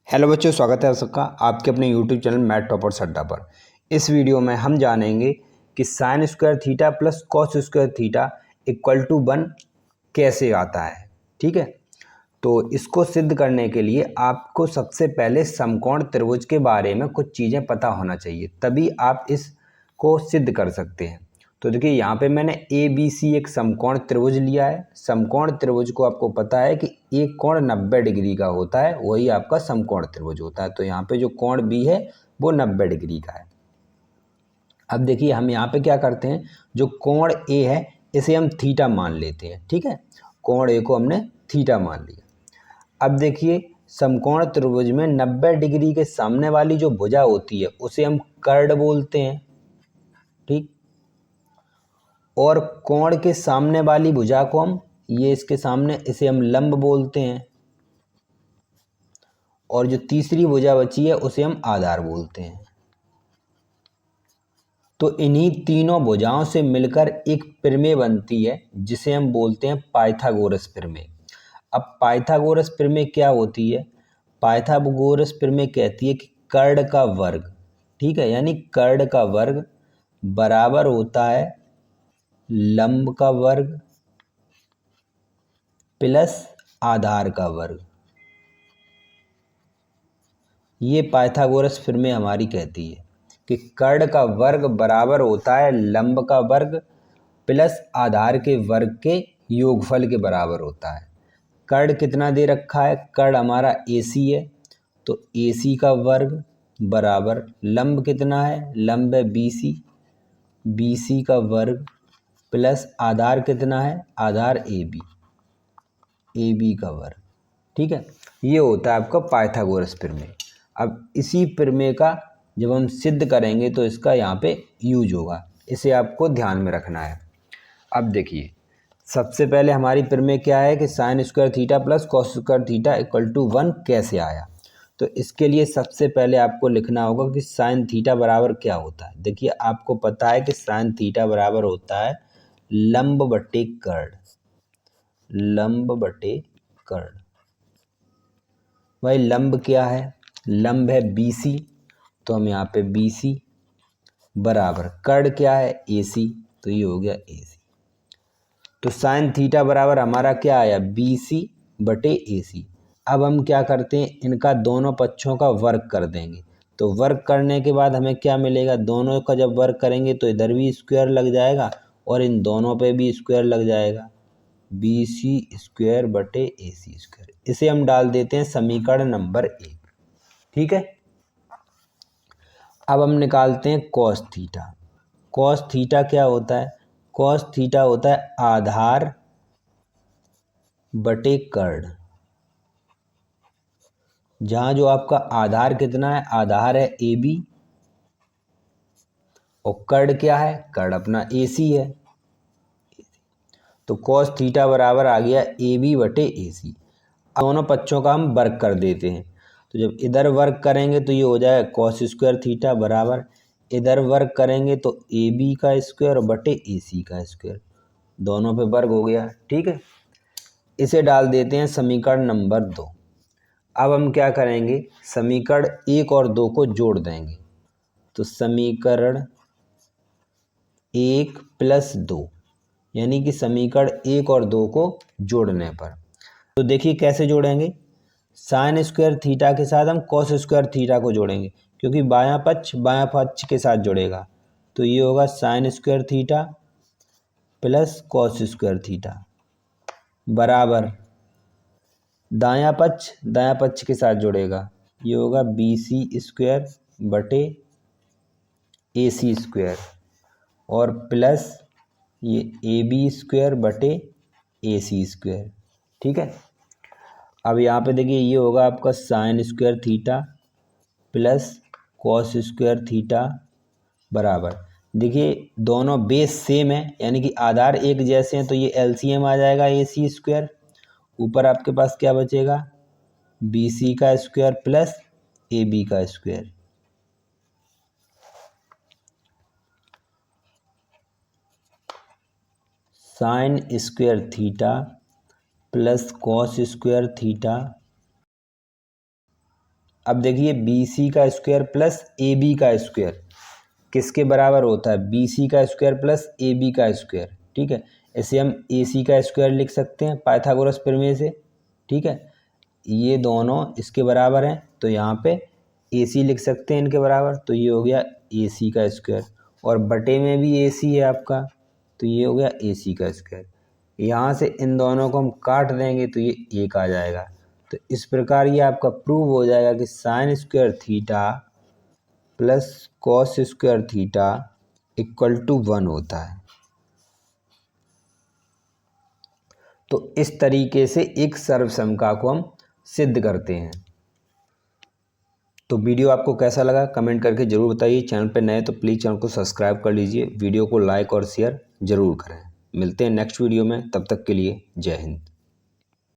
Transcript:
Hello बच्चों, स्वागत है आप सबका आपके अपने यूट्यूब चैनल मैथ टॉपर्स अड्डा पर। इस वीडियो में हम जानेंगे कि sine square theta plus cos square theta equal to 1 कैसे आता है। ठीक है, तो इसको सिद्ध करने के लिए आपको सबसे पहले समकोण त्रिभुज के बारे में कुछ चीज़ें पता होना चाहिए, तभी आप इसको सिद्ध कर सकते हैं। तो देखिए, यहाँ पे मैंने ए बी सी एक समकोण त्रिभुज लिया है। समकोण त्रिभुज को आपको पता है कि एक कोण 90 डिग्री का होता है, वही आपका समकोण त्रिभुज होता है। तो यहाँ पे जो कोण बी है वो 90 डिग्री का है। अब देखिए, हम यहाँ पे क्या करते हैं, जो कोण ए है इसे हम थीटा मान लेते हैं। ठीक है, कोण ए को हमने थीटा मान लिया। अब देखिए, समकोण त्रिभुज में 90 डिग्री के सामने वाली जो भुजा होती है उसे हम कर्ण बोलते हैं। ठीक, और कोण के सामने वाली भुजा को हम इसके सामने इसे हम लंब बोलते हैं, और जो तीसरी भुजा बची है उसे हम आधार बोलते हैं। तो इन्हीं तीनों भुजाओं से मिलकर एक प्रमेय बनती है जिसे हम बोलते हैं पाइथागोरस प्रमेय। अब पाइथागोरस प्रमेय क्या होती है? पाइथागोरस प्रमेय कहती है कि कर्ण का वर्ग, ठीक है, यानी कर्ण का वर्ग बराबर होता है लंब का वर्ग प्लस आधार का वर्ग। ये पाइथागोरस प्रमेय हमारी कहती है कि कर्ण का वर्ग बराबर होता है लंब का वर्ग प्लस आधार के वर्ग के योगफल के बराबर होता है। कर्ण कितना दे रखा है? कर्ण हमारा AC है, तो AC का वर्ग बराबर लंब कितना है? लंब है BC, BC का वर्ग प्लस आधार कितना है? आधार AB, AB का वर्ग। ठीक है, ये होता है आपका पाइथागोरस प्रमेय। अब इसी प्रमेय का जब हम सिद्ध करेंगे तो इसका यहाँ पे यूज होगा, इसे आपको ध्यान में रखना है। अब देखिए, सबसे पहले हमारी प्रमेय क्या है कि sine square theta plus cos square theta equal to 1 कैसे आया। तो इसके लिए सबसे पहले आपको लिखना होगा कि साइन थीटा बराबर क्या होता है। देखिए, आपको पता है कि साइन थीटा बराबर होता है लंब बटे कर्ण, लंब बटे कर्ण। भाई लंब क्या है? लंब है BC, तो हम यहाँ पे BC बराबर कर्ण क्या है? AC, तो ये हो गया AC। तो साइन थीटा बराबर हमारा क्या आया? BC बटे AC। अब हम क्या करते हैं, इनका दोनों पक्षों का वर्ग कर देंगे। तो वर्ग करने के बाद हमें क्या मिलेगा? दोनों का जब वर्ग करेंगे तो इधर भी स्क्वायर लग जाएगा और इन दोनों पे भी स्क्वायर लग जाएगा। BC स्क्वायर बटे AC स्क्वायर, इसे हम डाल देते हैं समीकरण नंबर 1। ठीक है, अब हम निकालते हैं कॉस थीटा। कॉस थीटा क्या होता है? कॉस थीटा होता है आधार बटे कर्ण। जहाँ जो आपका आधार कितना है? आधार है AB, और कर्ण क्या है? कर्ण अपना AC है। तो कॉस थीटा बराबर आ गया AB बटे AC। अब दोनों पक्षों का हम वर्ग कर देते हैं। तो जब इधर वर्ग करेंगे तो ये हो जाएगा कॉस स्क्वायर थीटा बराबर, इधर वर्ग करेंगे तो AB का स्क्वायर बटे AC का स्क्वायर, दोनों पे वर्ग हो गया। ठीक है, इसे डाल देते हैं समीकरण नंबर 2। अब हम क्या करेंगे, समीकरण 1 और 2 को जोड़ देंगे। तो समीकरण 1 प्लस 2, यानी कि समीकरण 1 और 2 को जोड़ने पर, तो देखिए कैसे जोड़ेंगे। साइन स्क्वायर थीटा के साथ हम कॉस स्क्वायर थीटा को जोड़ेंगे, क्योंकि बायां पक्ष के साथ जुड़ेगा। तो ये होगा sign square theta plus cos square theta बराबर दायां पक्ष के साथ जुड़ेगा। ये होगा BC स्क्वायर बटे AC स्क्वायर और प्लस ये AB स्क्वायर बटे AC स्क्वायर। ठीक है, अब यहाँ पे देखिए, ये होगा आपका sign square theta plus cos square theta बराबर, देखिए दोनों बेस सेम है, यानी कि आधार एक जैसे हैं, तो ये LCM आ जाएगा AC स्क्वायर। ऊपर आपके पास क्या बचेगा? BC का स्क्वायर प्लस AB का square. Sign square theta plus cos square theta अब देखिए बी सी का स्क्वायर प्लस ए बी का स्क्वायर किसके बराबर होता है, बी सी का स्क्वायर प्लस ए बी का स्क्वायर। ठीक है, इसे हम ए सी का स्क्वायर लिख सकते हैं पाइथागोरस प्रमेय से। ठीक है, ये दोनों इसके बराबर हैं तो यहाँ पे ए सी लिख सकते हैं इनके बराबर, तो ये हो गया ए सी का स्क्वायर, और बटे में भी ए सी है आपका, तो ये हो गया ए सी का स्क्वायर। यहाँ से इन दोनों को हम काट देंगे तो ये एक आ जाएगा। तो इस प्रकार ये आपका प्रूव हो जाएगा कि sine square theta plus cos square theta equal to 1 होता है। तो इस तरीके से एक सर्वसमता को हम सिद्ध करते हैं। तो वीडियो आपको कैसा लगा कमेंट करके ज़रूर बताइए। चैनल पर नए तो प्लीज़ चैनल को सब्सक्राइब कर लीजिए, वीडियो को लाइक और शेयर ज़रूर करें। मिलते हैं नेक्स्ट वीडियो में, तब तक के लिए जय हिंद।